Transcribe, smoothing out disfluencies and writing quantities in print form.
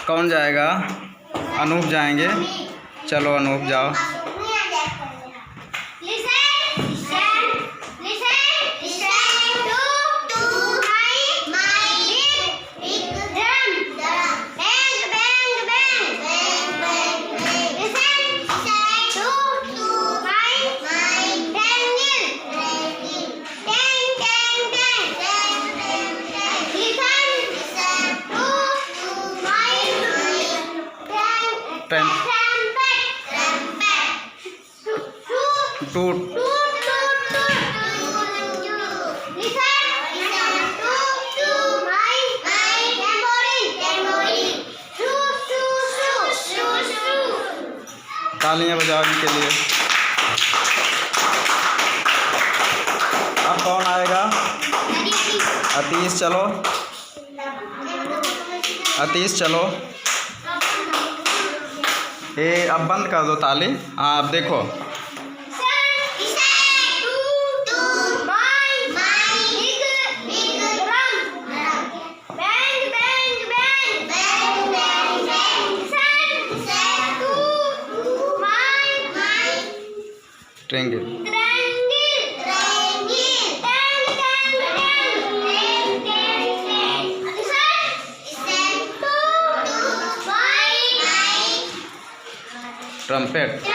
कौन जाएगा? अनूप जाएंगे। चलो अनूप जाओ। टूट तालियां बजाओ इनके लिए। अब कौन आएगा? अतीश चलो। अतीश चलो। ये अब बंद कर दो ताली। हाँ अब देखो। Triangle trumpet